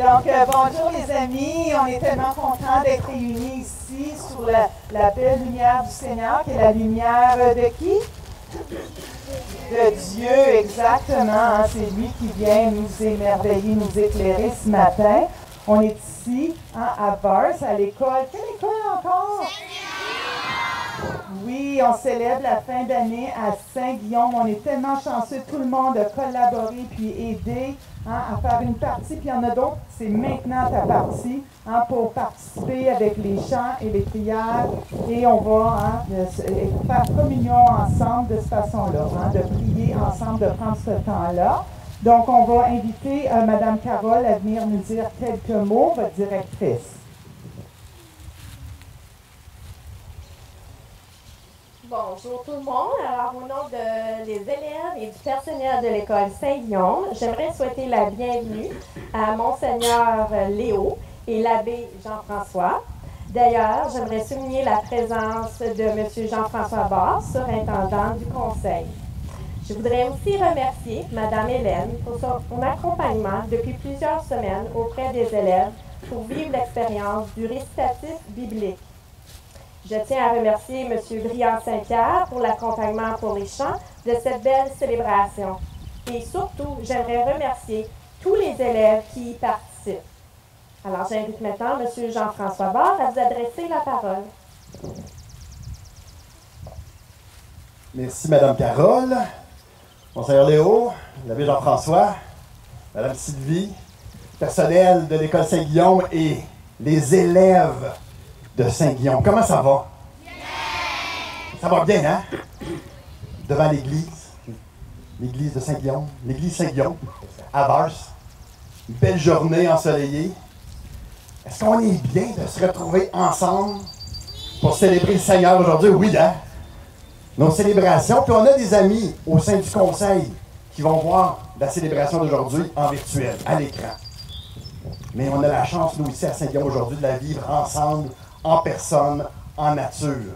Donc, bonjour les amis, on est tellement contents d'être réunis ici sous la belle lumière du Seigneur, qui est la lumière de qui? De Dieu, exactement. Hein? C'est lui qui vient nous émerveiller, nous éclairer ce matin. On est ici à Vars, à l'école. Quelle école encore? Oui, on célèbre la fin d'année à Saint-Guillaume. On est tellement chanceux. Tout le monde a collaboré puis aidé à faire une partie. Puis il y en a d'autres, c'est maintenant ta partie pour participer avec les chants et les prières. Et on va faire communion ensemble de cette façon-là, de prier ensemble, de prendre ce temps-là. Donc, on va inviter Mme Carole à venir nous dire quelques mots, votre directrice. Bonjour tout le monde. Alors, au nom des élèves et du personnel de l'école Saint-Guillaume, j'aimerais souhaiter la bienvenue à Monseigneur Léo et l'abbé Jean-François. D'ailleurs, j'aimerais souligner la présence de M. Jean-François Barre, surintendant du conseil. Je voudrais aussi remercier Mme Hélène pour son accompagnement depuis plusieurs semaines auprès des élèves pour vivre l'expérience du récitatif biblique. Je tiens à remercier M. Briand Saint-Pierre pour l'accompagnement pour les chants de cette belle célébration. Et surtout, j'aimerais remercier tous les élèves qui y participent. Alors, j'invite maintenant M. Jean-François Barre à vous adresser la parole. Merci, Mme Carole, Monseigneur Léo, l'abbé Jean-François, Mme Sylvie, personnel de l'école Saint-Guillaume et les élèves de Saint-Guillaume. Comment ça va? Bien! Ça va bien, hein? Devant l'église de Saint-Guillaume, l'église Saint-Guillaume, à Vars. Une belle journée ensoleillée. Est-ce qu'on est bien de se retrouver ensemble pour célébrer le Seigneur aujourd'hui? Oui, hein? Nos célébrations. Puis on a des amis au sein du conseil qui vont voir la célébration d'aujourd'hui en virtuel, à l'écran. Mais on a la chance, nous, ici à Saint-Guillaume aujourd'hui, de la vivre ensemble, en personne, en nature.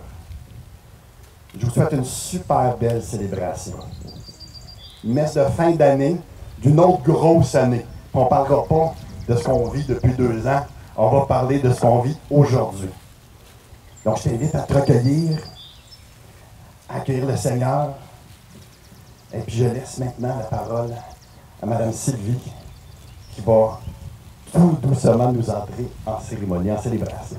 Je vous souhaite une super belle célébration. Une messe de fin d'année, d'une autre grosse année. On ne parlera pas de ce qu'on vit depuis 2 ans, on va parler de ce qu'on vit aujourd'hui. Donc, je t'invite à te recueillir, à accueillir le Seigneur. Et puis, je laisse maintenant la parole à Mme Sylvie, qui va tout doucement nous entrer en cérémonie, en célébration.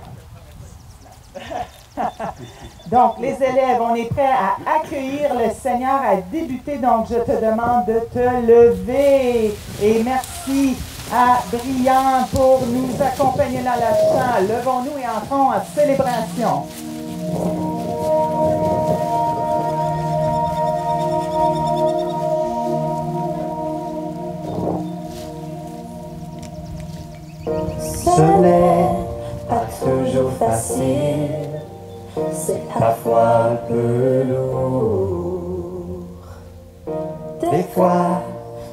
Donc, les élèves, on est prêts à accueillir le Seigneur, à débuter. Donc, je te demande de te lever. Et merci à Briand pour nous accompagner dans la chant. Levons-nous et entrons en célébration. Ce n'est pas toujours facile, c'est parfois un peu lourd. Des fois,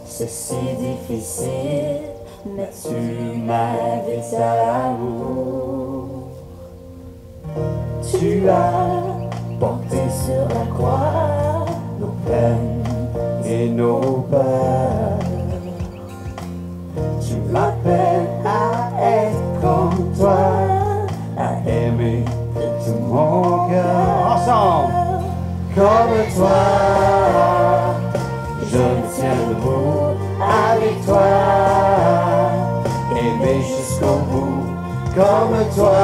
c'est si difficile, mais tu m'invites à l'amour. Tu as porté sur la croix nos peines et nos peurs. Tu m'appelles à être comme toi, à aimer de tout mon cœur. Ensemble! Comme toi, je me tiens debout avec toi, aimer jusqu'au bout. Comme toi,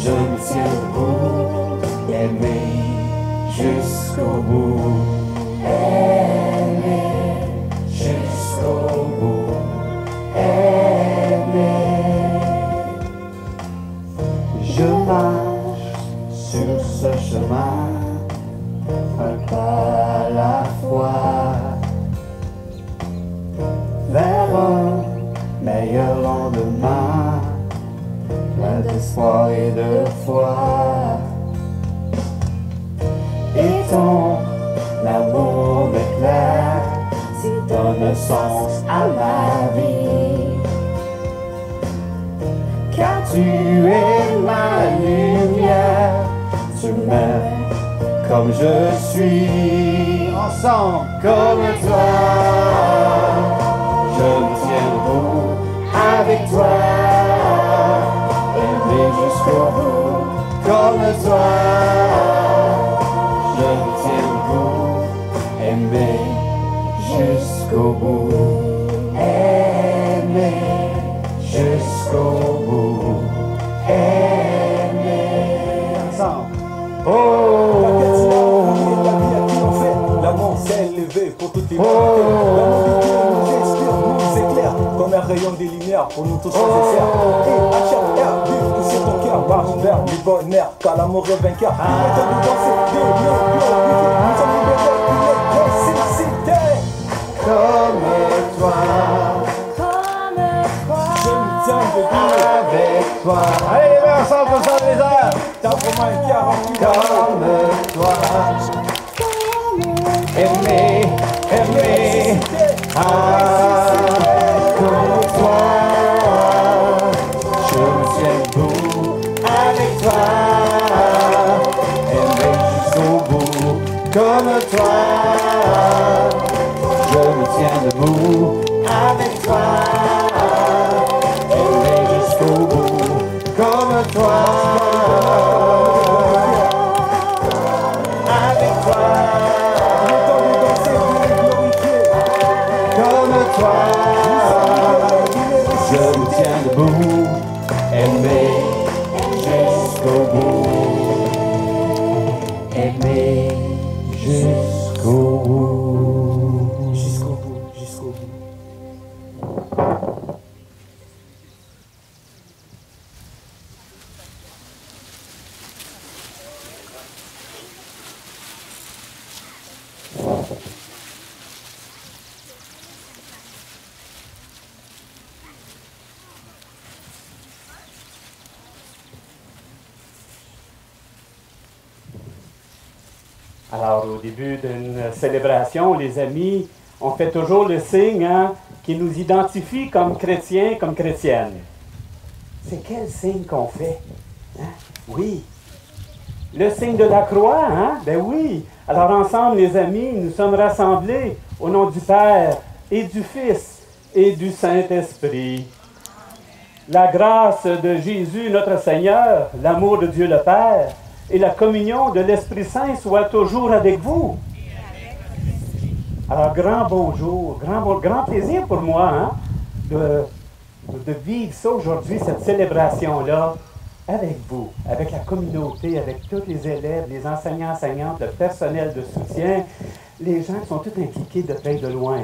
je me tiens debout, aimer jusqu'au bout. Aimer jusqu'au bout, aimer. Je marche sur ce chemin, un pas à la fois, vers un meilleur lendemain, plein d'espoir et de foi. Et ton amour m'éclaire, donne sens à ma vie. Car tu es ma lumière, tu m'aimes comme je suis. Ensemble! Comme toi, je me tiens debout jusqu'au bout, comme toi. Je me tiens debout, aimer jusqu'au bout, aimer jusqu'au bout, aimer. Ensemble. Oh, l'amour s'est élevé pour toutes les humanité. L'amour de Dieu nous inspire, nous éclaire comme un rayon des lumières pour nous tous nécessaires. Et à chaque heure, vive pousser ton cœur, marche vers le bonheur, car l'amour est vainqueur. Il est temps de danser, de nous glorifier. Nous sommes libérés, il est ressuscité. comme toi, Je me tiens debout avec toi, Allez, les mains ensemble, comme ça, les airs. t'as vraiment un cœur rempli d'amour. comme toi. Aimer, aimer, comme toi. Je me tiens debout avec toi. Aimer jusqu'au bout, comme toi. Je me tiens debout avec toi. Aimer jusqu'au bout, comme toi. Avec toi. Il est temps de danser, de les glorifier. Comme toi, je me tiens debout, aimer jusqu'au bout, aimer jusqu'au bout. Jusqu'au bout, jusqu'au bout. Alors, au début d'une célébration, les amis, on fait toujours le signe qui nous identifie comme chrétiens, comme chrétiennes. C'est quel signe qu'on fait? Hein? Oui. Le signe de la croix, hein? Ben oui. Alors, ensemble, les amis, nous sommes rassemblés au nom du Père et du Fils et du Saint-Esprit. La grâce de Jésus, notre Seigneur, l'amour de Dieu le Père, et la communion de l'Esprit Saint soit toujours avec vous. Alors, grand bonjour, grand plaisir pour moi de vivre ça aujourd'hui, cette célébration-là, avec vous, avec la communauté, avec tous les élèves, les enseignants, enseignantes, le personnel de soutien, les gens qui sont tous impliqués de près et de loin.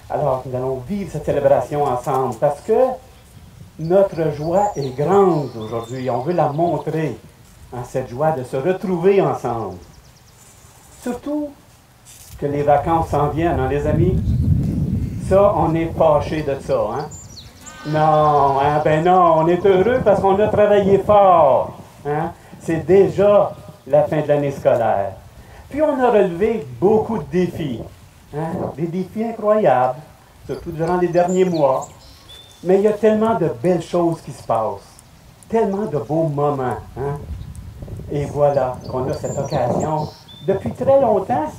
Alors, nous allons vivre cette célébration ensemble parce que notre joie est grande aujourd'hui. On veut la montrer. Cette joie de se retrouver ensemble. Surtout que les vacances s'en viennent, les amis. Ça, on est fâchés de ça, hein? Non, ben non, on est heureux parce qu'on a travaillé fort. Hein? C'est déjà la fin de l'année scolaire. Puis on a relevé beaucoup de défis. Hein? Des défis incroyables, surtout durant les derniers mois. Mais il y a tellement de belles choses qui se passent. Tellement de beaux moments, hein? Et voilà qu'on a cette occasion, depuis très longtemps,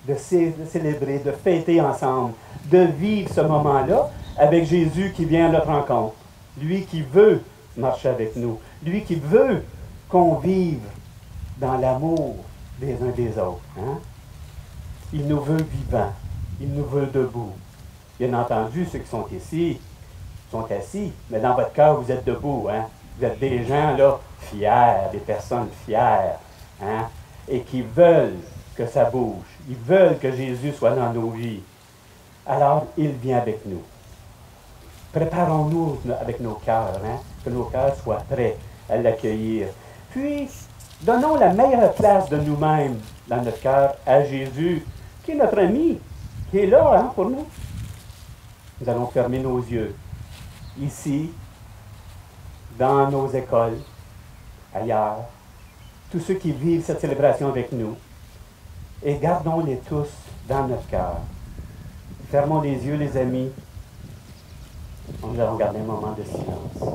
de célébrer, de fêter ensemble, de vivre ce moment-là avec Jésus qui vient à notre rencontre. Lui qui veut marcher avec nous. Lui qui veut qu'on vive dans l'amour des uns des autres. Hein? Il nous veut vivants. Il nous veut debout. Bien entendu, ceux qui sont ici sont assis, mais dans votre cœur, vous êtes debout. Hein? Vous êtes des gens là, fiers, des personnes fières, hein? Et qui veulent que ça bouge. Ils veulent que Jésus soit dans nos vies. Alors, il vient avec nous. Préparons-nous avec nos cœurs, hein? Que nos cœurs soient prêts à l'accueillir. Puis, donnons la meilleure place de nous-mêmes dans notre cœur à Jésus, qui est notre ami, qui est là hein, pour nous. Nous allons fermer nos yeux. Ici, dans nos écoles, ailleurs, tous ceux qui vivent cette célébration avec nous, et gardons-les tous dans notre cœur. Fermons les yeux, les amis. Nous allons garder un moment de silence.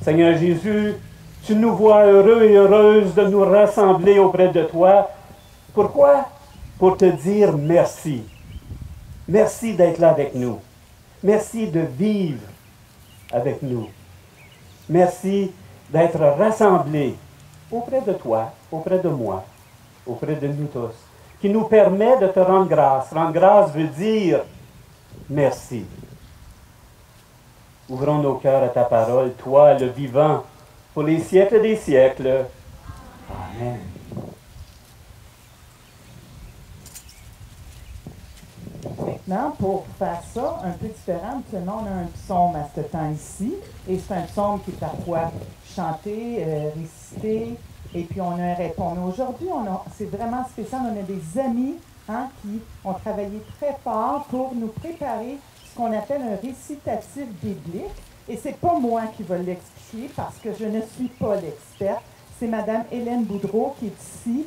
Seigneur Jésus, tu nous vois heureux et heureuses de nous rassembler auprès de toi. Pourquoi? Pour te dire merci. Merci d'être là avec nous. Merci de vivre avec nous. Merci d'être rassemblés auprès de toi, auprès de moi, auprès de nous tous, qui nous permet de te rendre grâce. Rendre grâce veut dire merci. Ouvrons nos cœurs à ta parole, toi, le vivant, pour les siècles des siècles. Amen. Maintenant, pour faire ça un peu différent, habituellement, on a un psaume à ce temps ici, et c'est un psaume qui est parfois chanté, récité, et puis on a un répond. Mais aujourd'hui, c'est vraiment spécial, on a des amis qui ont travaillé très fort pour nous préparer ce qu'on appelle un récitatif biblique, et c'est pas moi qui va l'expliquer parce que je ne suis pas l'experte. C'est Mme Hélène Boudreau qui est ici,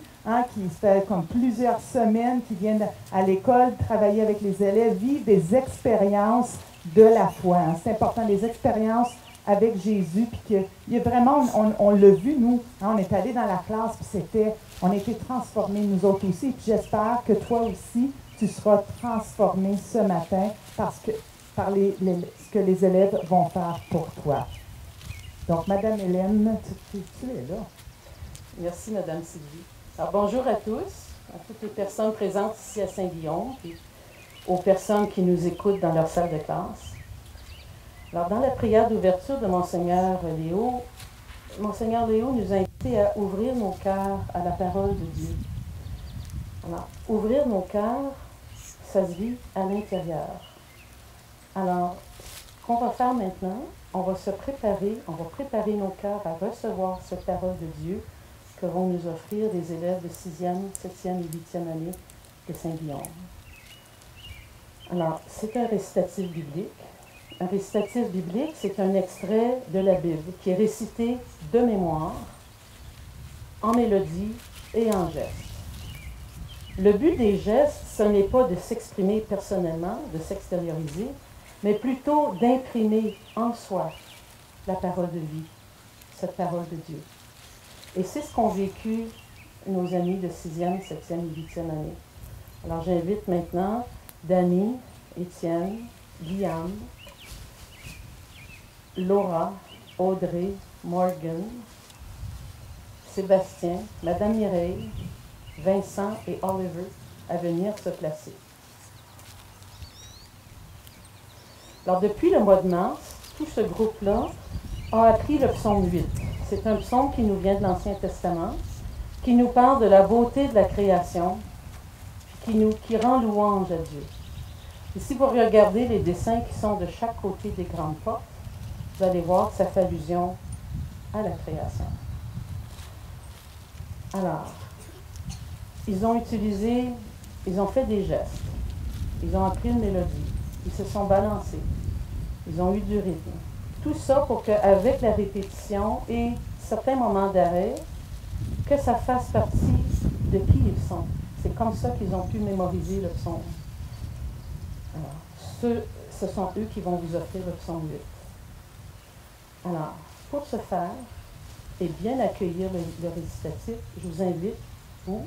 qui fait comme plusieurs semaines, qui vient à l'école travailler avec les élèves, vivre des expériences de la foi. C'est important, des expériences avec Jésus, puis qu'il y a vraiment, on l'a vu, nous, on est allé dans la classe, puis on a été transformés, nous autres aussi, puis j'espère que toi aussi, tu seras transformé ce matin par ce que les élèves vont faire pour toi. Donc, Mme Hélène, tu es là. Merci, Mme Sylvie. Alors, bonjour à tous, à toutes les personnes présentes ici à Saint-Guillaume, et aux personnes qui nous écoutent dans leur salle de classe. Alors, dans la prière d'ouverture de Monseigneur Léo nous a invités à ouvrir nos cœurs à la parole de Dieu. Alors, ouvrir nos cœurs, ça se vit à l'intérieur. Alors, ce qu'on va faire maintenant, on va préparer nos cœurs à recevoir cette parole de Dieu que vont nous offrir les élèves de 6e, 7e et 8e année de Saint-Guillaume. Alors, c'est un récitatif biblique. Un récitatif biblique, c'est un extrait de la Bible qui est récité de mémoire, en mélodie et en gestes. Le but des gestes, ce n'est pas de s'exprimer personnellement, de s'extérioriser, mais plutôt d'imprimer en soi la parole de vie, cette parole de Dieu. Et c'est ce qu'ont vécu nos amis de 6e, 7e et 8e année. Alors j'invite maintenant Dany, Étienne, Guillaume, Laura, Audrey, Morgan, Sébastien, Madame Mireille, Vincent et Oliver à venir se placer. Alors, depuis le mois de mars, tout ce groupe-là a appris le psaume 8. C'est un psaume qui nous vient de l'Ancien Testament, qui nous parle de la beauté de la création, qui rend louange à Dieu. Et si vous regardez les dessins qui sont de chaque côté des grandes portes, vous allez voir que ça fait allusion à la création. Alors, ils ont fait des gestes, ils ont appris une mélodie, ils se sont balancés, ils ont eu du rythme. Tout ça pour qu'avec la répétition et certains moments d'arrêt, que ça fasse partie de qui ils sont. C'est comme ça qu'ils ont pu mémoriser le psaume. Alors, ce sont eux qui vont vous offrir le psaume 8. Alors, pour ce faire et bien accueillir le récitatif, je vous invite, vous,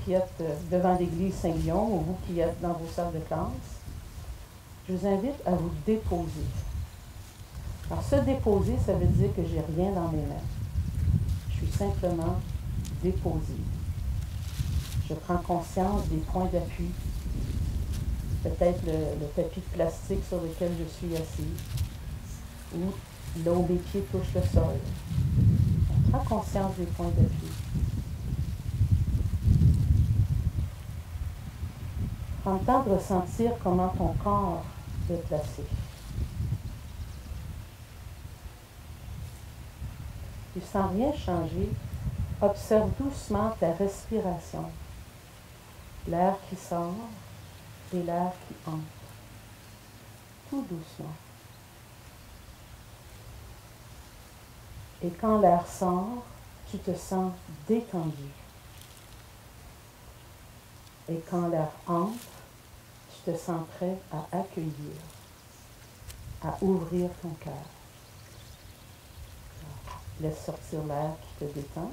qui êtes devant l'église Saint-Guillaume, ou vous qui êtes dans vos salles de classe, je vous invite à vous déposer. Alors, se déposer, ça veut dire que j'ai rien dans mes mains. Je suis simplement déposée. Je prends conscience des points d'appui, peut-être le tapis de plastique sur lequel je suis assise, ou là où mes pieds touchent le sol. On prend conscience des points d'appui. Prends le temps de ressentir comment ton corps est placé. Puis sans rien changer, observe doucement ta respiration, l'air qui sort et l'air qui entre, tout doucement. Et quand l'air sort, tu te sens détendu. Et quand l'air entre, tu te sens prêt à accueillir, à ouvrir ton cœur. Laisse sortir l'air qui te détend.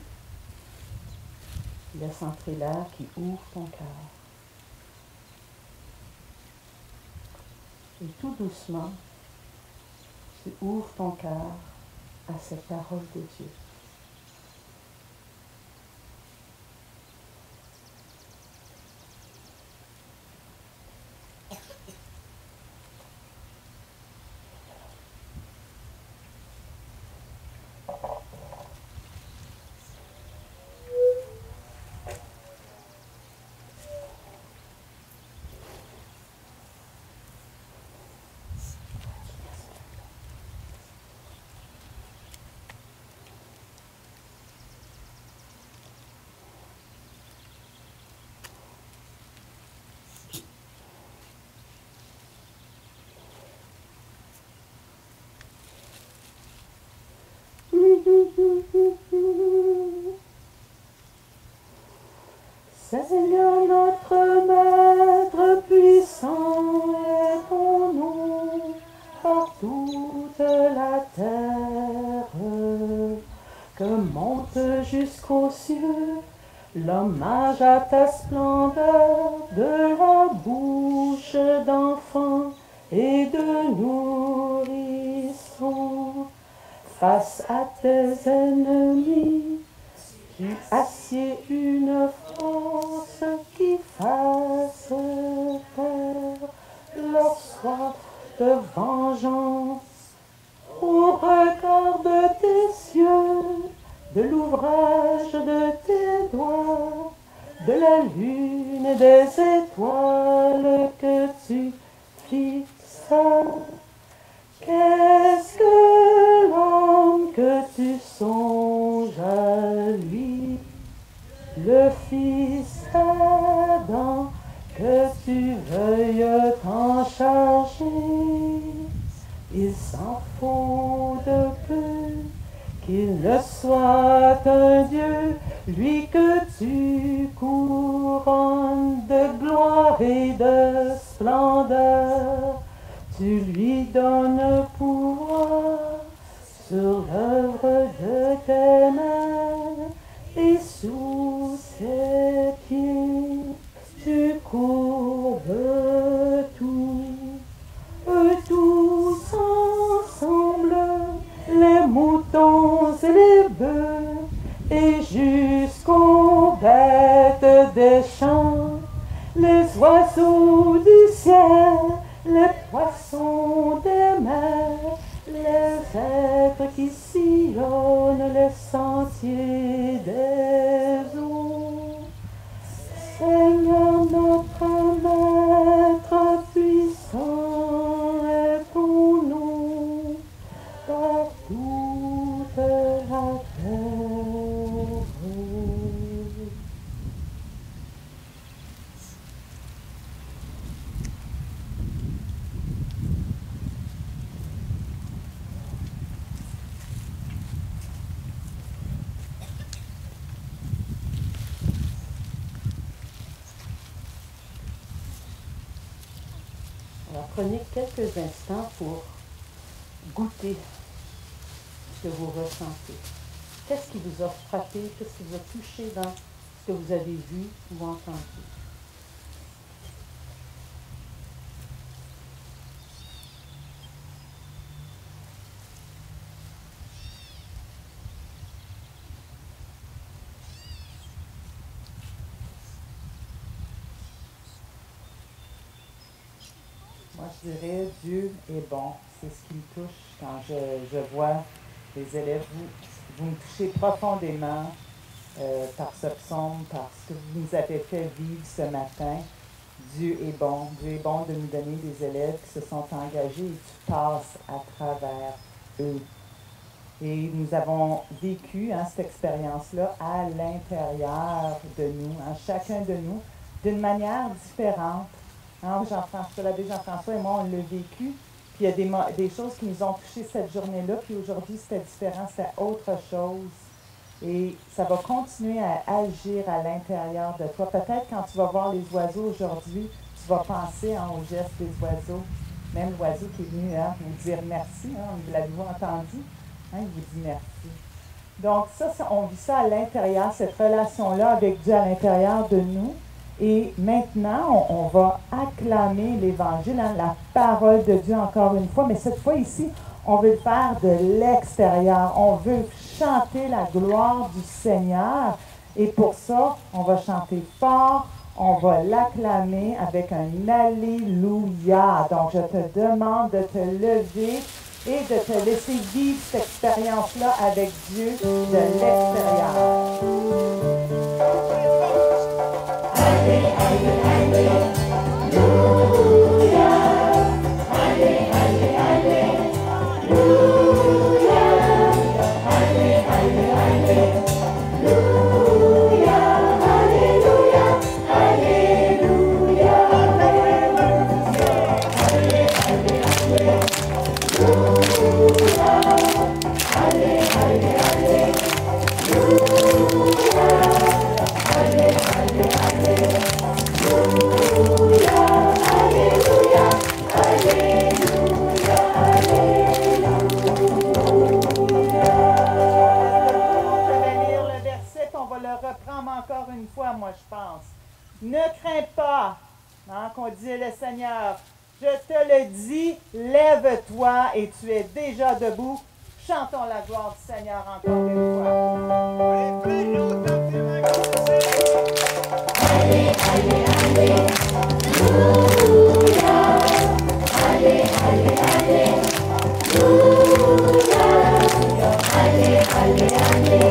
Laisse entrer l'air qui ouvre ton cœur. Et tout doucement, tu ouvres ton cœur à cette parole de Dieu. Seigneur notre Maître puissant est ton nom par toute la terre, que monte jusqu'aux cieux l'hommage à ta splendeur, de la bouche d'enfants et de nourrissons. Face à tes ennemis, tu assieds une force qui fasse taire leur soif de vengeance. Au regard de tes cieux, de l'ouvrage de tes doigts, de la lune et des étoiles que tu fixas, qu'est-ce que l'homme que tu songes à lui, le Fils Adam, que tu veuilles t'en charger? Il s'en faut de peu qu'il ne soit un Dieu, lui que tu couronnes de gloire et de splendeur. Tu lui donnes pouvoir sur l'œuvre de tes mains, et sous ses pieds tu courbes tout. Tous ensemble, les moutons et les bœufs, et jusqu'aux bêtes des champs, les oiseaux du ciel, les poissons des mers, les êtres qui sillonnent les sentiers des eaux. Seigneur notre Maître puissant est ton nom par toute la terre. Alors, prenez quelques instants pour goûter ce que vous ressentez. Qu'est-ce qui vous a frappé? Qu'est-ce qui vous a touché dans ce que vous avez vu ou entendu? Moi, je dirais Dieu est bon. C'est ce qui me touche quand je vois les élèves. Vous me touchez profondément par ce psaume, par ce que vous nous avez fait vivre ce matin. Dieu est bon. Dieu est bon de nous donner des élèves qui se sont engagés et tu passes à travers eux. Et nous avons vécu cette expérience-là à l'intérieur de nous, chacun de nous, d'une manière différente. Jean-François, l'abbé Jean-François et moi, on l'a vécu. Puis il y a des choses qui nous ont touchés cette journée-là, puis aujourd'hui, c'était différent, c'était autre chose. Et ça va continuer à agir à l'intérieur de toi. Peut-être quand tu vas voir les oiseaux aujourd'hui, tu vas penser au geste des oiseaux. Même l'oiseau qui est venu nous dire merci, vous l'avez-vous entendu? Il vous dit merci. Donc ça, on vit ça à l'intérieur, cette relation-là avec Dieu à l'intérieur de nous. Et maintenant, on va acclamer l'Évangile, hein, la parole de Dieu encore une fois, mais cette fois ici, on veut le faire de l'extérieur. On veut chanter la gloire du Seigneur. Et pour ça, on va chanter fort, on va l'acclamer avec un Alléluia. Donc, je te demande de te lever et de te laisser vivre cette expérience-là avec Dieu de l'extérieur. Encore une fois, moi je pense. Ne crains pas, hein, qu'on dit le Seigneur. Je te le dis, lève-toi et tu es déjà debout. Chantons la gloire du Seigneur encore une fois. Allez, allez, allez. Alléluia. Allez, allez, allez. Alléluia. Allez, allez, allez.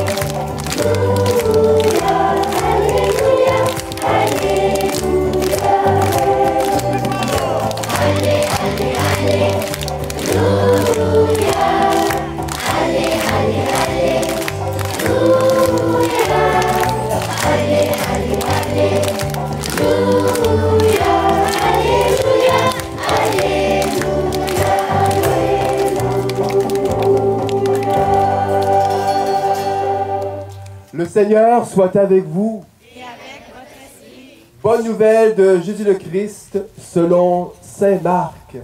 Le Seigneur soit avec vous. Et avec votre esprit. Bonne nouvelle de Jésus le Christ selon Saint Marc.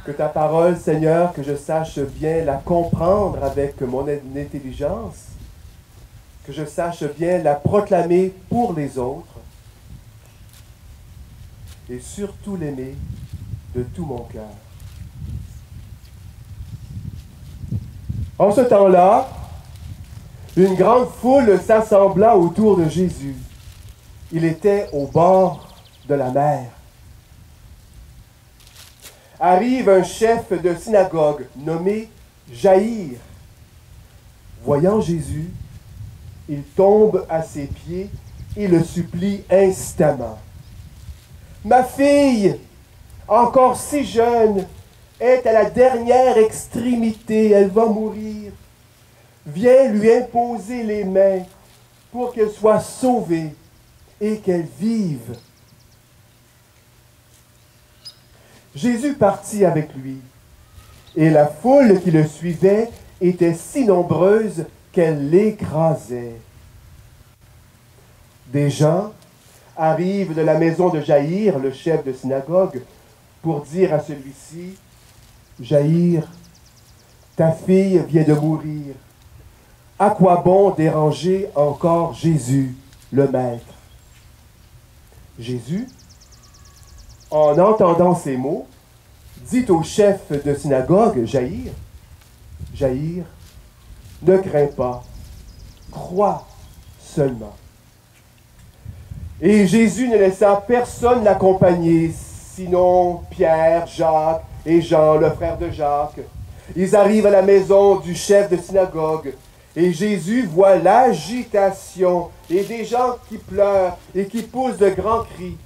Que ta parole, Seigneur, que je sache bien la comprendre avec mon intelligence, que je sache bien la proclamer pour les autres et surtout l'aimer de tout mon cœur. En ce temps-là, une grande foule s'assembla autour de Jésus. Il était au bord de la mer. Arrive un chef de synagogue nommé Jaïr. Voyant Jésus, il tombe à ses pieds et le supplie instamment. « Ma fille, encore si jeune, est à la dernière extrémité, elle va mourir. Viens lui imposer les mains pour qu'elle soit sauvée et qu'elle vive. » Jésus partit avec lui, et la foule qui le suivait était si nombreuse qu'elle l'écrasait. Des gens arrivent de la maison de Jaïr, le chef de synagogue, pour dire à celui-ci, « Jaïr, ta fille vient de mourir. À quoi bon déranger encore Jésus, le Maître? » Jésus, en entendant ces mots, dit au chef de synagogue, Jaïr, « Jaïr, ne crains pas, crois seulement. » Et Jésus ne laissa personne l'accompagner, sinon Pierre, Jacques et Jean, le frère de Jacques. Ils arrivent à la maison du chef de synagogue, et Jésus voit l'agitation et des gens qui pleurent et qui poussent de grands cris.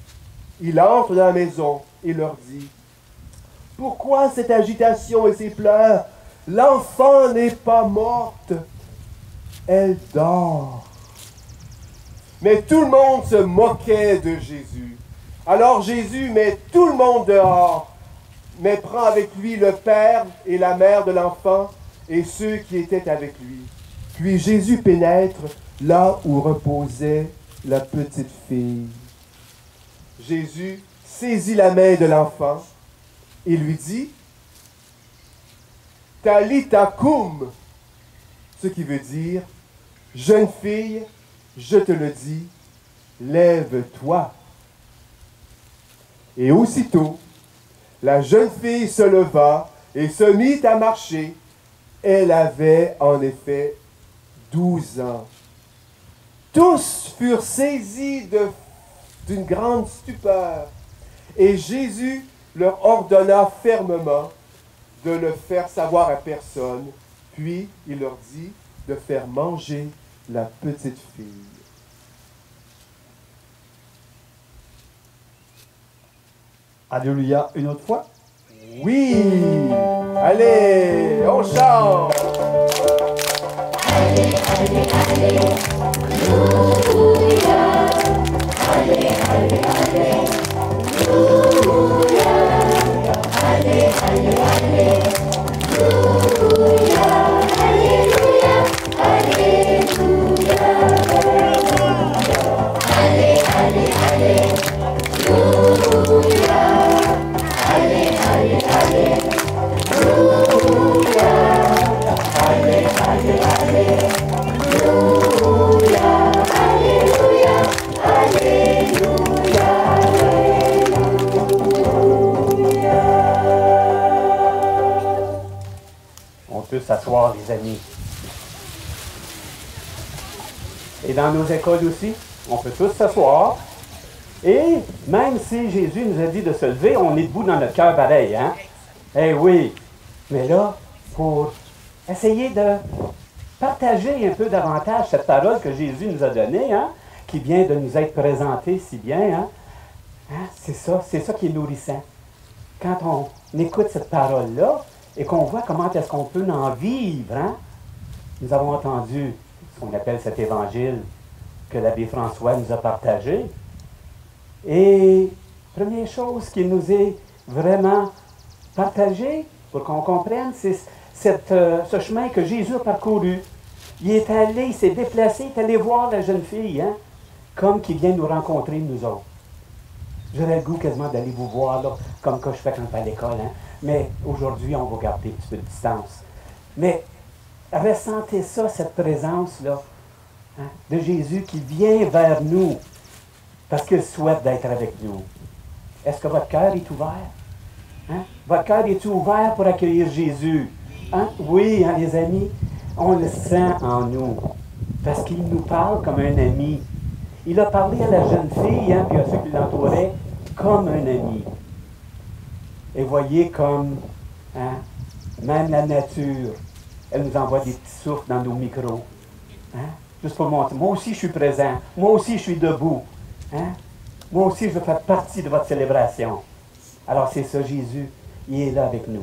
Il entre dans la maison et leur dit, « Pourquoi cette agitation et ces pleurs? L'enfant n'est pas morte, elle dort. » Mais tout le monde se moquait de Jésus. Alors Jésus met tout le monde dehors, mais prend avec lui le père et la mère de l'enfant et ceux qui étaient avec lui. Puis Jésus pénètre là où reposait la petite fille. Jésus saisit la main de l'enfant et lui dit « Talitha koum », ce qui veut dire « Jeune fille, je te le dis, lève-toi. Et aussitôt, la jeune fille se leva et se mit à marcher. Elle avait en effet 12 ans. Tous furent saisis d'une grande stupeur, et Jésus leur ordonna fermement de le faire savoir à personne, puis il leur dit de faire manger la petite fille. Alléluia, une autre fois. Oui! Allez, on chante! Allez, allez, allez, Alléluia. Allez, allez, allez, Alléluia. Allez, allez, allez, Alléluia. Alléluia, Alléluia. Allez, allez, allez, Alléluia. Allez, allez, allez, Alléluia. Allez, allez, allez, Alléluia. Alléluia, Alléluia, Alléluia. On peut s'asseoir, les amis. Et dans nos écoles aussi, on peut tous s'asseoir. Et même si Jésus nous a dit de se lever, on est debout dans notre cœur pareil, hein? Eh oui! Mais là, pour essayer de partager un peu davantage cette parole que Jésus nous a donnée, hein, qui vient de nous être présentée si bien, hein, c'est ça qui est nourrissant. Quand on écoute cette parole-là et qu'on voit comment est-ce qu'on peut en vivre, hein, nous avons entendu ce qu'on appelle cet évangile que l'abbé François nous a partagé. Et première chose qui nous est vraiment partagée, pour qu'on comprenne, c'est ce chemin que Jésus a parcouru. Il est allé, il s'est déplacé, il est allé voir la jeune fille, hein, comme qui vient nous rencontrer, nous autres. J'aurais le goût quasiment d'aller vous voir, là, comme que je fais quand je vais à l'école. Hein. Mais aujourd'hui, on va garder un petit peu de distance. Mais ressentez ça, cette présence-là, hein, de Jésus qui vient vers nous parce qu'il souhaite d'être avec nous. Est-ce que votre cœur est ouvert? Hein? Votre cœur est ouvert pour accueillir Jésus? Hein? Oui, hein, les amis, on le sent en nous parce qu'il nous parle comme un ami. Il a parlé à la jeune fille, hein, puis à ceux qui l'entouraient, comme un ami. Et voyez comme, hein, même la nature, elle nous envoie des petits souffles dans nos micros. Hein? Juste pour montrer, moi aussi je suis présent, moi aussi je suis debout. Hein? Moi aussi je veux faire partie de votre célébration. Alors c'est ça, Jésus, il est là avec nous.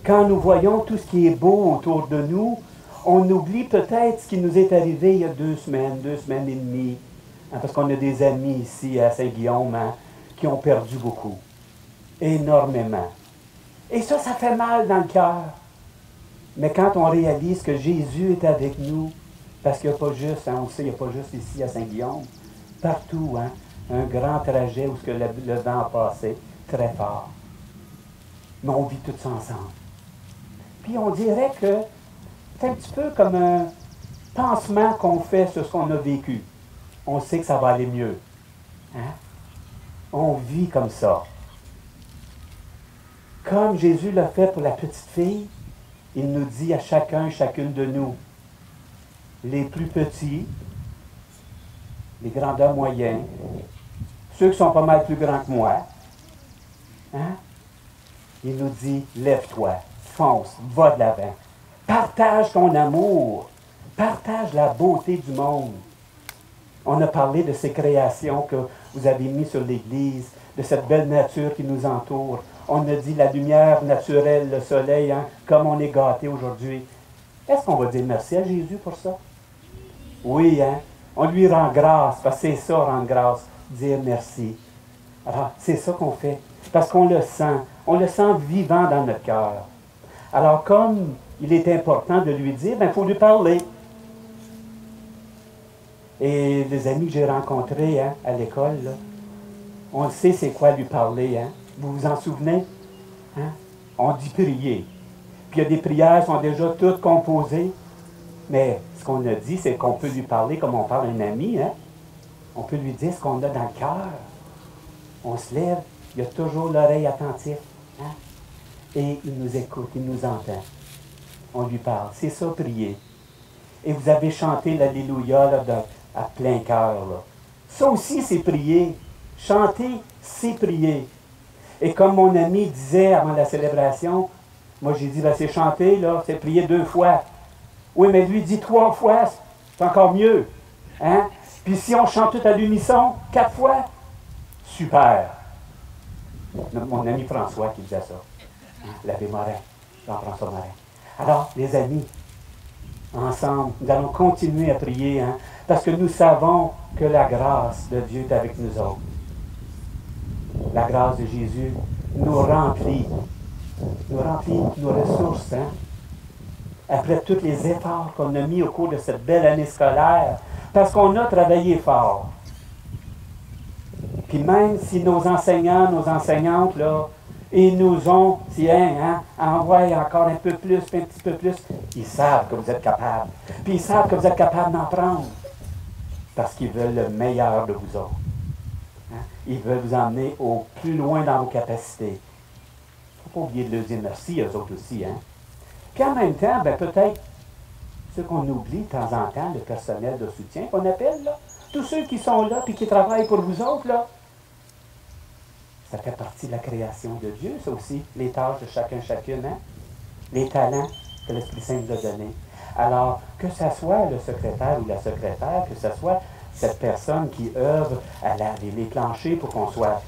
Quand nous voyons tout ce qui est beau autour de nous, on oublie peut-être ce qui nous est arrivé il y a 2 semaines et demie, hein, parce qu'on a des amis ici à Saint-Guillaume, hein, qui ont perdu beaucoup, énormément. Et ça fait mal dans le cœur. Mais quand on réalise que Jésus est avec nous, parce qu'il n'y a pas juste, hein, on le sait, il n'y a pas juste ici à Saint-Guillaume, partout, hein, un grand trajet où le vent a passé très fort. Mais on vit tout ça ensemble. Puis on dirait que c'est un petit peu comme un pansement qu'on fait sur ce qu'on a vécu. On sait que ça va aller mieux. Hein? On vit comme ça. Comme Jésus l'a fait pour la petite fille, il nous dit à chacune de nous, les plus petits, les grandeurs moyens, ceux qui sont pas mal plus grands que moi, hein? Il nous dit, lève-toi, fonce, va de l'avant. Partage ton amour. Partage la beauté du monde. On a parlé de ces créations que vous avez mises sur l'Église, de cette belle nature qui nous entoure. On a dit la lumière naturelle, le soleil, hein, comme on est gâté aujourd'hui. Est-ce qu'on va dire merci à Jésus pour ça? Oui, hein? On lui rend grâce, parce que c'est ça, rendre grâce, dire merci. Alors, c'est ça qu'on fait, parce qu'on le sent vivant dans notre cœur. Alors, comme il est important de lui dire, il faut lui parler. Et les amis que j'ai rencontrés, hein, à l'école, là, on le sait c'est quoi lui parler. Hein? Vous vous en souvenez? Hein? On dit prier. Puis il y a des prières qui sont déjà toutes composées. Mais ce qu'on a dit, c'est qu'on peut lui parler comme on parle à un ami. Hein? On peut lui dire ce qu'on a dans le cœur. On se lève, il a toujours l'oreille attentive. Hein? Et il nous écoute, il nous entend. On lui parle. C'est ça, prier. Et vous avez chanté l'Alléluia là, à plein cœur. Là. Ça aussi, c'est prier. Chanter, c'est prier. Et comme mon ami disait avant la célébration, moi j'ai dit, ben, c'est chanter, là, c'est prier 2 fois. Oui, mais lui dit 3 fois, c'est encore mieux. Hein? Puis si on chante tout à l'unisson, 4 fois, super. Mon ami François qui disait ça. Hein? L'abbé Morin, Jean-François Morin. Alors, les amis, ensemble, nous allons continuer à prier, hein, parce que nous savons que la grâce de Dieu est avec nous autres. La grâce de Jésus nous remplit nos ressources. Hein? Après tous les efforts qu'on a mis au cours de cette belle année scolaire, parce qu'on a travaillé fort. Puis même si nos enseignants, nos enseignantes, là, ils nous ont, tiens, envoyez encore un peu plus, puis un petit peu plus, ils savent que vous êtes capables. Puis ils savent que vous êtes capables d'en prendre. Parce qu'ils veulent le meilleur de vous autres. Hein? Ils veulent vous emmener au plus loin dans vos capacités. Il ne faut pas oublier de leur dire merci, eux autres aussi. Hein? Puis en même temps, ben, peut-être, ceux qu'on oublie de temps en temps, le personnel de soutien qu'on appelle, là, tous ceux qui sont là et qui travaillent pour vous autres, là, ça fait partie de la création de Dieu, ça aussi, les tâches de chacun, chacune, hein? Les talents que l'Esprit Saint nous a donnés. Alors, que ce soit le secrétaire ou la secrétaire, que ce soit cette personne qui œuvre à laver les planchers pour qu'on soit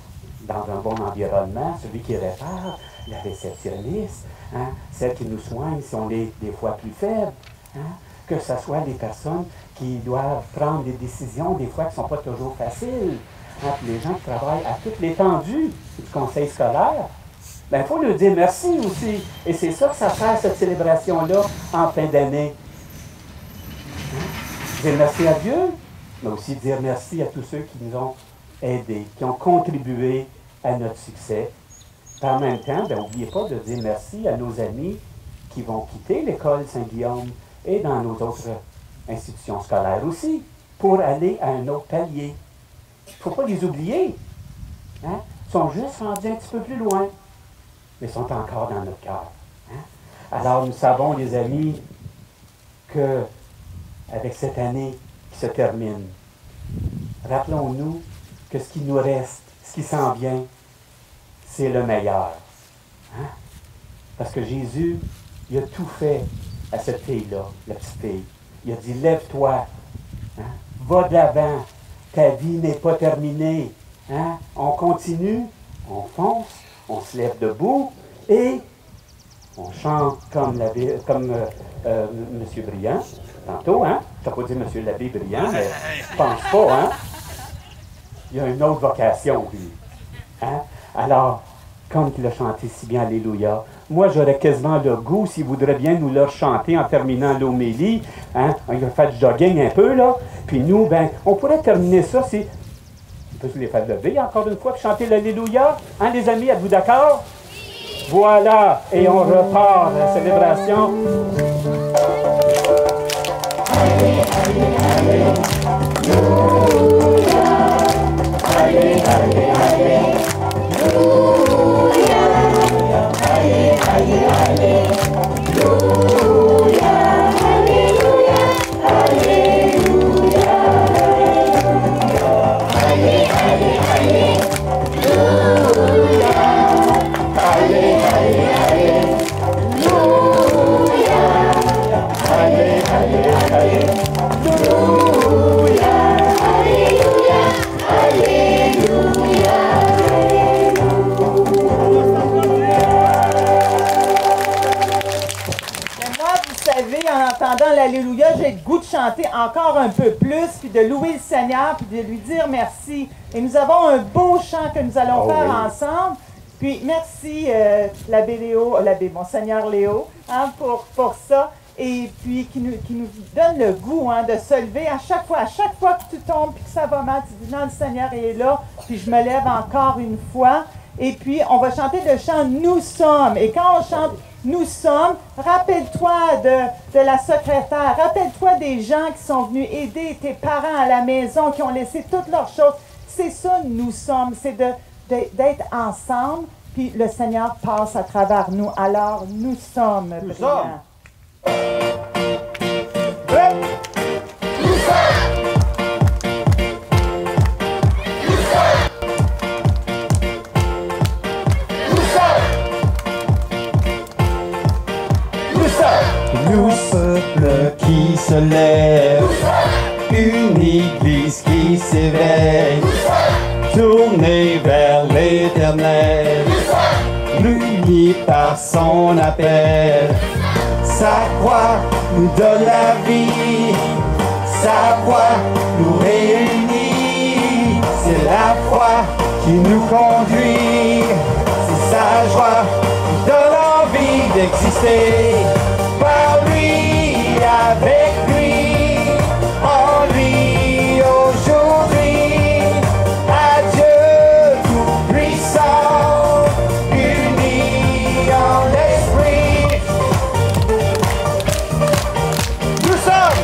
dans un bon environnement, celui qui répare, la réceptionniste, hein? Celle qui nous soigne si on est des fois plus faible, hein? Que ce soit les personnes qui doivent prendre des décisions, des fois qui ne sont pas toujours faciles. Hein, les gens qui travaillent à toute l'étendue du conseil scolaire, il faut leur dire merci aussi. Et c'est ça que ça fait, cette célébration-là, en fin d'année. Hein? Dire merci à Dieu, mais aussi dire merci à tous ceux qui nous ont aidés, qui ont contribué à notre succès. Puis en même temps, n'oubliez pas de dire merci à nos amis qui vont quitter l'école Saint-Guillaume et dans nos autres institutions scolaires aussi, pour aller à un autre palier. Il ne faut pas les oublier. Hein? Ils sont juste rendus un petit peu plus loin, mais ils sont encore dans notre cœur. Hein? Alors nous savons, les amis, que avec cette année qui se termine, rappelons-nous que ce qui nous reste, ce qui s'en vient, c'est le meilleur. Hein? Parce que Jésus, il a tout fait à cette fille-là, la petite fille. Il a dit, lève-toi, hein? Va de l'avant. Ta vie n'est pas terminée. Hein? On continue, on fonce, on se lève debout et on chante comme M. Briand, tantôt. Hein? Je n'ai pas dit M. l'abbé Briand, mais je ne pense pas. Hein? Il a une autre vocation, lui. Hein? Alors, comme il a chanté si bien Alléluia, moi j'aurais quasiment le goût, s'il voudrait bien nous le chanter en terminant l'homélie. Hein? Il va faire du jogging un peu, là. Puis nous, on pourrait terminer ça, on peut se les faire lever encore une fois, puis chanter l'Alléluia. Hein, les amis, êtes-vous d'accord? Voilà, et on repart la célébration. Entendant l'Alléluia, j'ai le goût de chanter encore un peu plus, puis de louer le Seigneur, puis de lui dire merci. Et nous avons un beau chant que nous allons faire ensemble. Puis merci l'abbé Léo, Monseigneur Léo, hein, pour ça. Et puis qui nous donne le goût de se lever à chaque fois que tu tombes, puis que ça va mal, tu dis non, le Seigneur est là, puis je me lève encore une fois. Et puis, on va chanter le chant « Nous sommes ». Et quand on chante « Nous sommes », rappelle-toi de la secrétaire, rappelle-toi des gens qui sont venus aider tes parents à la maison, qui ont laissé toutes leurs choses. C'est ça « Nous sommes », c'est d'être ensemble, puis le Seigneur passe à travers nous. Alors, nous sommes Nous brillants. Nous, peuple qui se lève, une église qui s'éveille, tournée vers l'éternel, unis par son appel. Sa croix nous donne la vie, sa voix nous réunit, c'est la foi qui nous conduit, c'est sa joie qui donne envie d'exister. Par lui, avec lui, en lui, aujourd'hui, à Dieu tout-puissant, unis en l'esprit. Nous sommes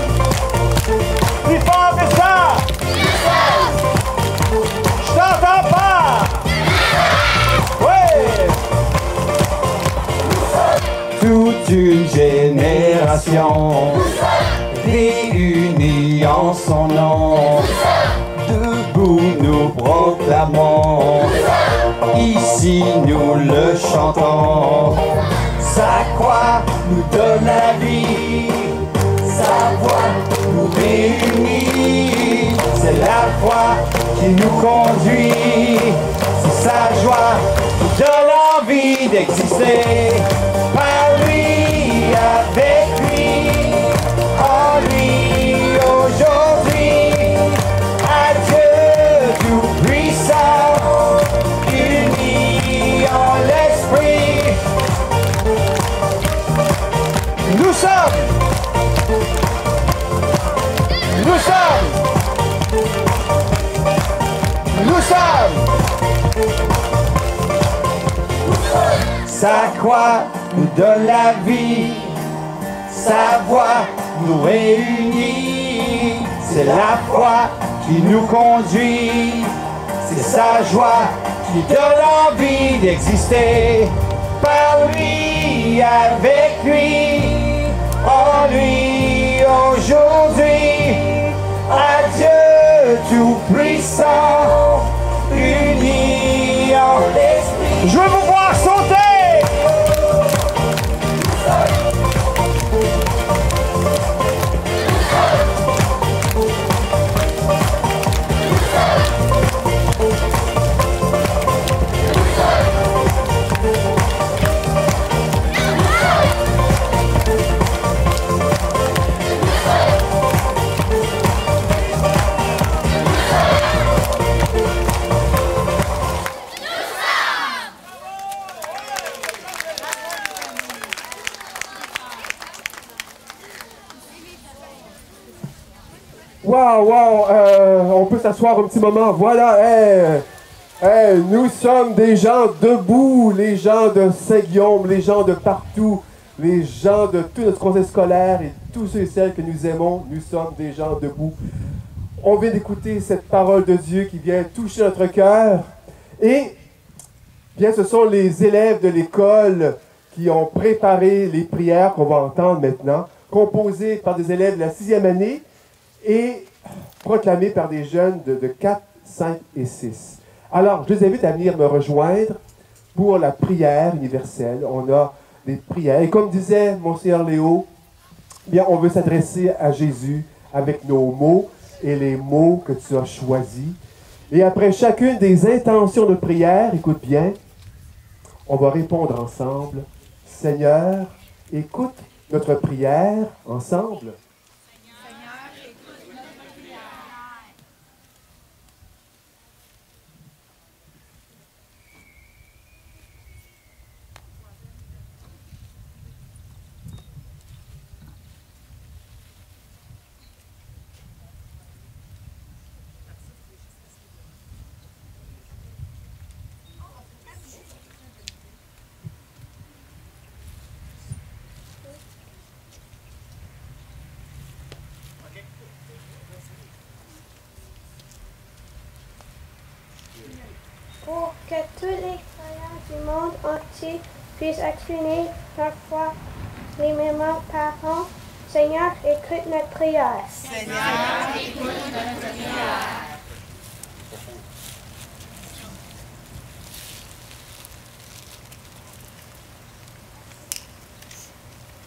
plus forts que ça. Je t'entends pas. Ouais. Toute une génération réunie en son nom, debout nous proclamons, ici nous le chantons. Sa croix nous donne la vie, sa voix nous réunit, c'est la foi qui nous conduit, c'est sa joie qui donne envie d'exister. Par lui, avec lui, en lui, aujourd'hui, à Dieu tout-puissant, unis en l'esprit. Nous sommes, nous sommes, nous sommes. Sa croix nous donne la vie, sa voix nous réunit, c'est la foi qui nous conduit, c'est sa joie qui donne envie d'exister. Par lui, avec lui, en lui, aujourd'hui, à Dieu tout-puissant, unis en l'esprit. Je veux vous voir sauter! Wow, on peut s'asseoir un petit moment. Voilà, nous sommes des gens debout, les gens de Saint-Guillaume, les gens de partout, les gens de tout notre conseil scolaire et tous ceux et celles que nous aimons, nous sommes des gens debout. On vient d'écouter cette parole de Dieu qui vient toucher notre cœur. Et bien, ce sont les élèves de l'école qui ont préparé les prières qu'on va entendre maintenant, composées par des élèves de la 6e année et proclamées par des jeunes de 4, 5 et 6. Alors, je les invite à venir me rejoindre pour la prière universelle. On a des prières. Et comme disait Monseigneur Léo, bien, on veut s'adresser à Jésus avec nos mots et les mots que tu as choisis. Et après chacune des intentions de prière, écoute bien, on va répondre ensemble. Seigneur, écoute notre prière ensemble. pour que tous les croyants du monde entier puissent exprimer leur foi les mêmes paroles. Seigneur, écoute notre prière. Seigneur, écoute notre prière.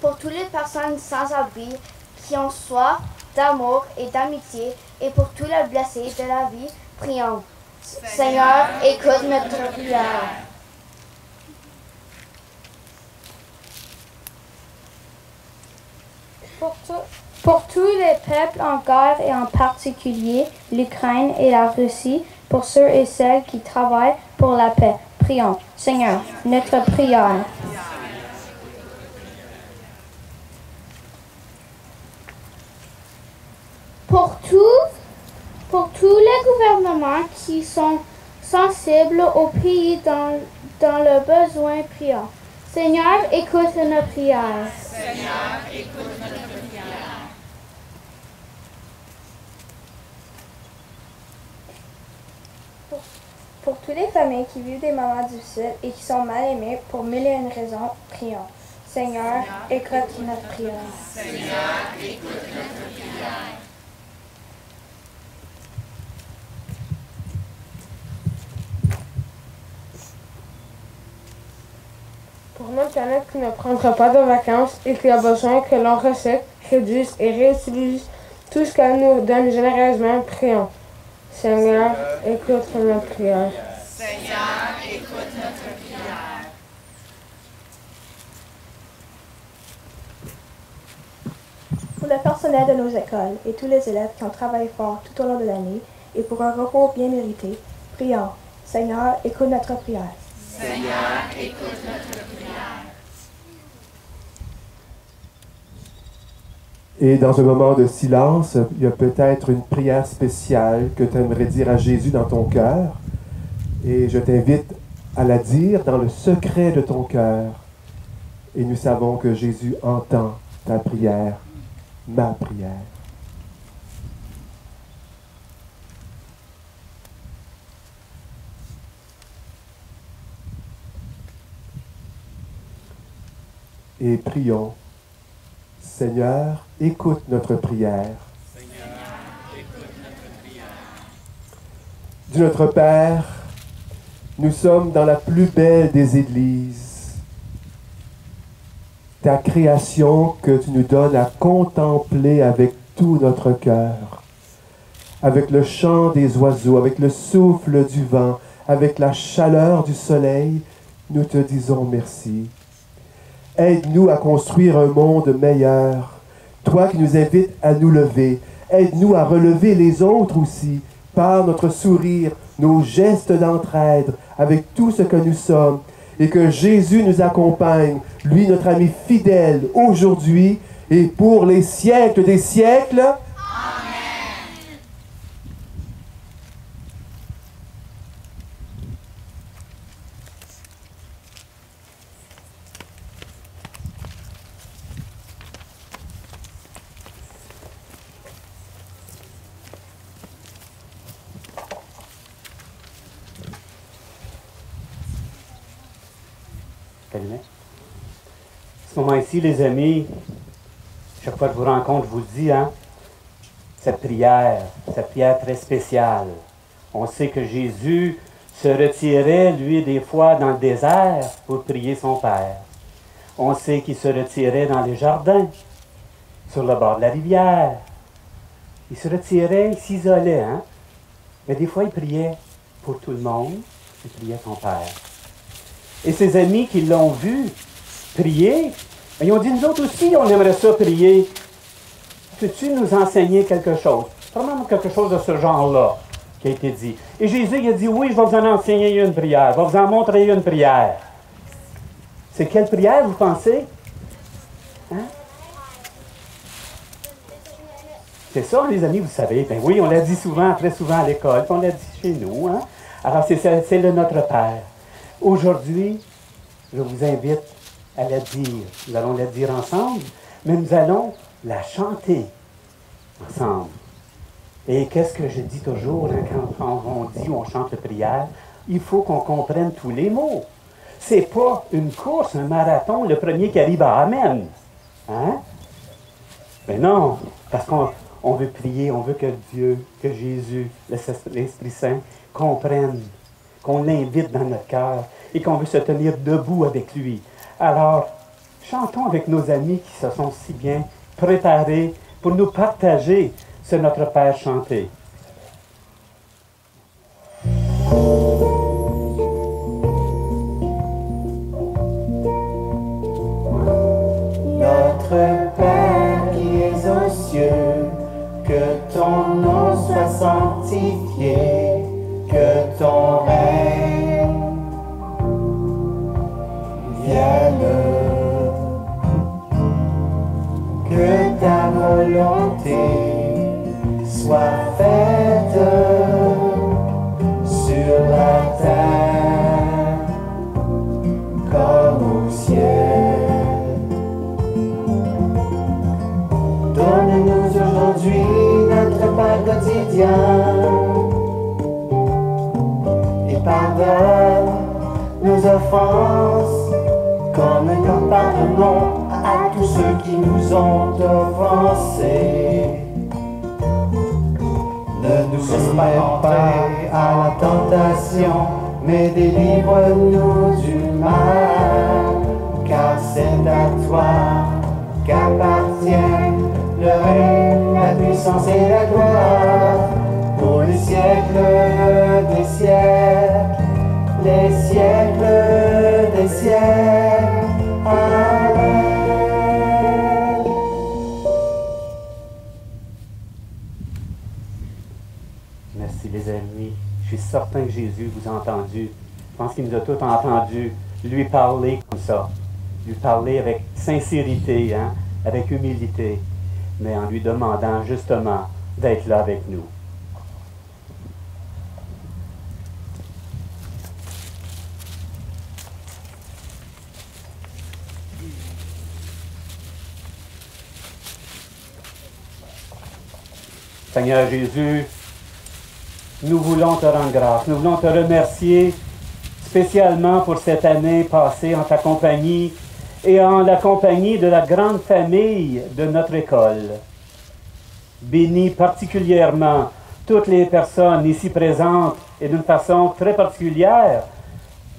Pour toutes les personnes sans abri qui ont soif d'amour et d'amitié, et pour tous les blessés de la vie, prions. Seigneur, écoute notre prière. Pour tous les peuples en guerre et en particulier l'Ukraine et la Russie, pour ceux et celles qui travaillent pour la paix, prions. Seigneur, notre prière. Pour tous les gouvernements qui sont sensibles au pays dans le besoin, prions. Seigneur, écoute nos prières. Seigneur, écoute notre prière. Pour toutes les familles qui vivent des moments difficiles et qui sont mal aimées pour mille et une raisons, prions. Seigneur, écoute notre prière. Seigneur, écoute notre prière. Pour notre planète qui ne prendra pas de vacances et qui a besoin que l'on recycle, réduise et réutilise tout ce qu'elle nous donne généreusement, prions. Seigneur, écoute notre prière. Seigneur, écoute notre prière. Pour le personnel de nos écoles et tous les élèves qui ont travaillé fort tout au long de l'année et pour un repos bien mérité, prions. Seigneur, écoute notre prière. Seigneur, écoute notre prière. Et dans un moment de silence, il y a peut-être une prière spéciale que tu aimerais dire à Jésus dans ton cœur. Et je t'invite à la dire dans le secret de ton cœur. Et nous savons que Jésus entend ta prière, ma prière. Et prions. Seigneur, écoute notre prière. Seigneur, écoute notre prière. Dieu notre Père, nous sommes dans la plus belle des églises. Ta création que tu nous donnes à contempler avec tout notre cœur. Avec le chant des oiseaux, avec le souffle du vent, avec la chaleur du soleil, nous te disons merci. Aide-nous à construire un monde meilleur. Toi qui nous invites à nous lever, aide-nous à relever les autres aussi, par notre sourire, nos gestes d'entraide, avec tout ce que nous sommes. Et que Jésus nous accompagne, lui notre ami fidèle, aujourd'hui et pour les siècles des siècles. Ce moment-ci, les amis, chaque fois que je vous rencontre, je vous dis, cette prière très spéciale. On sait que Jésus se retirait, lui, des fois, dans le désert pour prier son Père. On sait qu'il se retirait dans les jardins, sur le bord de la rivière. Il se retirait, il s'isolait, Mais des fois, il priait pour tout le monde, il priait son Père. Et ses amis qui l'ont vu prier, ils ont dit, nous autres aussi, on aimerait ça prier. Peux-tu nous enseigner quelque chose? Vraiment quelque chose de ce genre-là qui a été dit. Et Jésus il a dit, oui, je vais vous en enseigner une prière, je vais vous en montrer une prière. C'est quelle prière, vous pensez? C'est ça, les amis, vous savez. Ben oui, on l'a dit souvent, très souvent à l'école, puis on l'a dit chez nous. Alors, c'est le Notre Père. Aujourd'hui, je vous invite à la dire. Nous allons la dire ensemble, mais nous allons la chanter ensemble. Et qu'est-ce que je dis toujours quand on dit, on chante la prière? il faut qu'on comprenne tous les mots. C'est pas une course, un marathon, le premier qui arrive à Amen. Hein? Mais non, parce qu'on veut prier, on veut que Dieu, que Jésus, l'Esprit Saint, comprenne, qu'on l'invite dans notre cœur et qu'on veut se tenir debout avec lui. Alors, chantons avec nos amis qui se sont si bien préparés pour nous partager ce Notre Père chanté. Notre Père qui es aux cieux, que ton nom soit sanctifié, que ton règne vienne, que ta volonté soit faite sur la terre comme au ciel. Donne-nous aujourd'hui notre pain quotidien et pardonne nos offenses comme nous pardonnons à tous ceux qui nous ont offensés. Ne nous soumets pas à la tentation, mais délivre-nous du mal, car c'est à toi qu'appartiennent le règne, la puissance et la gloire, pour les siècles des siècles, les siècles des siècles. Amen. Merci les amis. Je suis certain que Jésus vous a entendu. Je pense qu'il nous a tous entendus lui parler comme ça. Lui parler avec sincérité, hein, avec humilité, mais en lui demandant justement d'être là avec nous. Seigneur Jésus, nous voulons te rendre grâce, nous voulons te remercier spécialement pour cette année passée en ta compagnie et en la compagnie de la grande famille de notre école. Bénis particulièrement toutes les personnes ici présentes et d'une façon très particulière,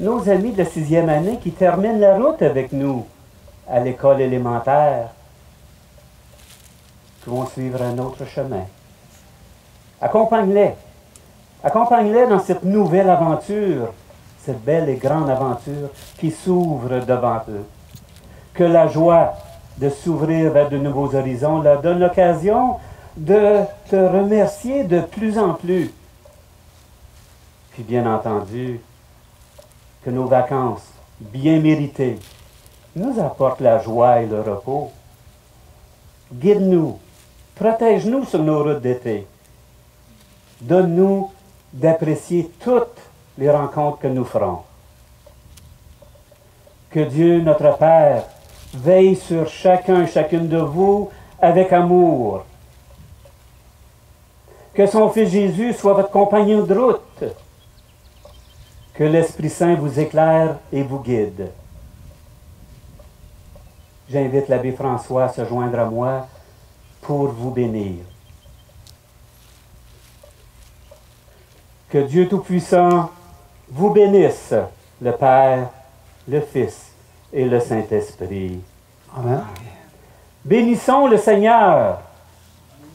nos amis de la 6e année qui terminent la route avec nous à l'école élémentaire, qui vont suivre un autre chemin. Accompagne-les. Accompagne-les dans cette nouvelle aventure, cette belle et grande aventure qui s'ouvre devant eux. Que la joie de s'ouvrir vers de nouveaux horizons leur donne l'occasion de te remercier de plus en plus. Puis bien entendu, que nos vacances bien méritées nous apportent la joie et le repos. Guide-nous, protège-nous sur nos routes d'été. Donne-nous d'apprécier toutes les rencontres que nous ferons. Que Dieu, notre Père, veille sur chacun et chacune de vous avec amour. Que son Fils Jésus soit votre compagnon de route. Que l'Esprit Saint vous éclaire et vous guide. J'invite l'abbé François à se joindre à moi pour vous bénir. Que Dieu Tout-Puissant vous bénisse, le Père, le Fils et le Saint-Esprit. Amen. Bénissons le Seigneur.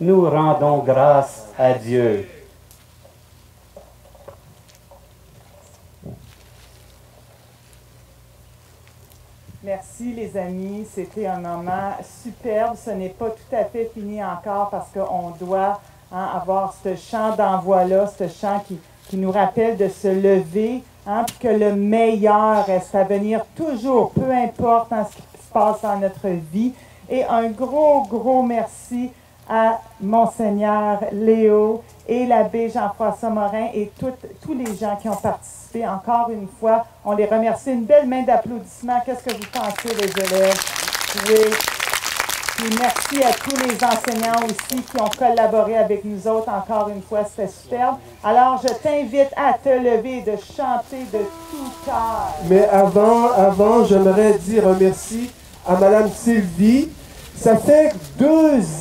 Nous rendons grâce à Dieu. Merci les amis, c'était un moment superbe. Ce n'est pas tout à fait fini encore parce qu'on doit avoir ce chant d'envoi-là, ce chant qui nous rappelle de se lever, puis que le meilleur reste à venir toujours, peu importe ce qui se passe dans notre vie. Et un gros merci à Monseigneur Léo et l'abbé Jean-François Morin et tous les gens qui ont participé. Encore une fois, on les remercie. Une belle main d'applaudissements. Qu'est-ce que vous pensez, les élèves? Oui. Puis merci à tous les enseignants aussi qui ont collaboré avec nous autres. Encore une fois, c'était superbe. Alors, je t'invite à te lever et de chanter de tout cœur. Mais avant, j'aimerais dire un merci à Madame Sylvie. Ça fait 2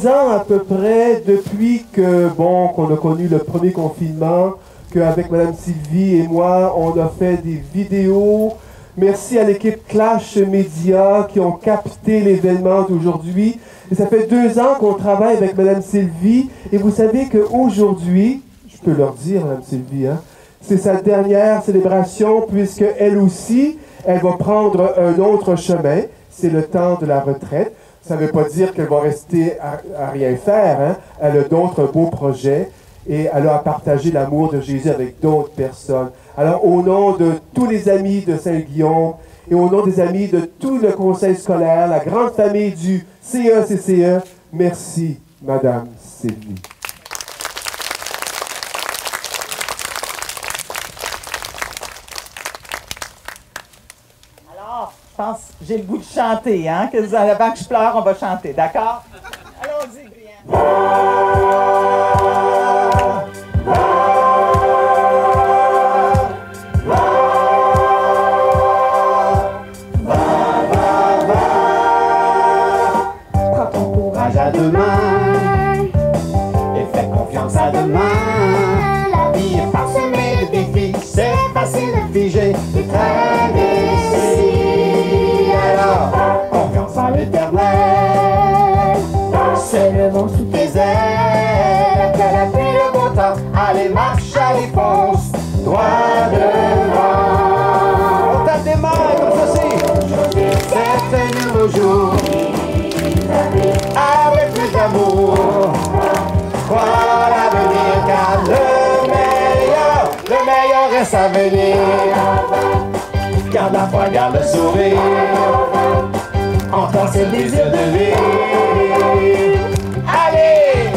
ans à peu près depuis qu'on a connu le premier confinement, qu'avec Madame Sylvie et moi, on a fait des vidéos. Merci à l'équipe Clash Media qui ont capté l'événement d'aujourd'hui. Et ça fait 2 ans qu'on travaille avec Madame Sylvie. Et vous savez qu'aujourd'hui, je peux leur dire, Madame Sylvie, hein, c'est sa dernière célébration puisque elle aussi, elle va prendre un autre chemin. C'est le temps de la retraite. Ça ne veut pas dire qu'elle va rester à rien faire. Hein. Elle a d'autres beaux projets et elle a partagé l'amour de Jésus avec d'autres personnes. Alors, au nom de tous les amis de Saint-Guillaume et au nom des amis de tout le conseil scolaire, la grande famille du CECCE, merci, Madame Sylvie. Alors, je pense que j'ai le goût de chanter, hein? Avant que je pleure, on va chanter, d'accord? Allons-y, Brian. Prends ton courage à deux mains et fais confiance à demain. La vie est parsemée de défis, c'est facile de figer des traits d'ici. Alors, confiance en l'éternel, c'est le vent sous tes ailes, que la pluie, le beau temps, allez marche, allez fonce, droit devant. On tape des mains comme ceci. C'est un nouveau jour, avec plus d'amour, crois en l'avenir, car le meilleur reste à venir. Garde la foi, garde le sourire, en toi c'est le désir de vivre. Allez,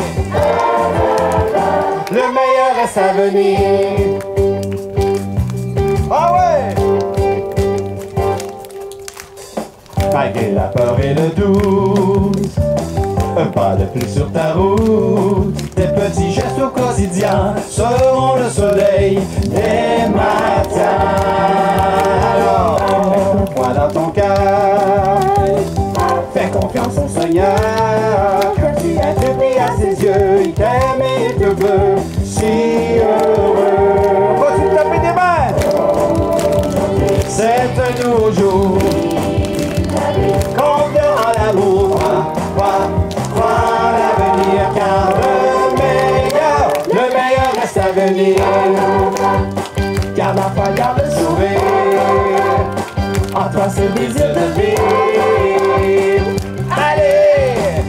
le meilleur reste à venir. Ah ouais! Malgré la peur et le doute, un pas de plus sur ta route. Des petits gestes au quotidien seront le soleil des matins. Alors, mets ton poing dans ton cœur, fais confiance au Seigneur, que tu es depuis à ses yeux, il t'aime et il te veut si heureux. Vas-y, taper des mains. C'est un nouveau jour, confiant en l'amour, crois en l'avenir, car le meilleur reste à venir. Garde la foi, garde le sourire, en toi c'est le désir de vivre. Allez!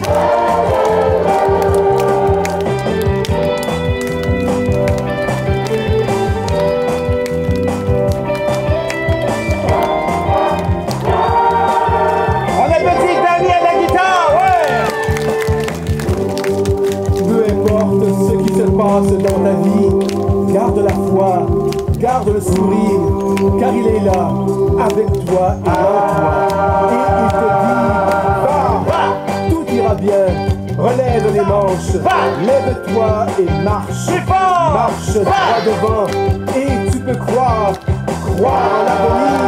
On applaudit Danny à la guitare, ouais! Peu importe ce qui se passe dans ta vie, garde la foi, garde le sourire, car il est là, avec toi et en toi. Et il te dit, va, tout ira bien. Relève les manches, lève-toi et marche. Marche droit devant, et tu peux croire en l'avenir.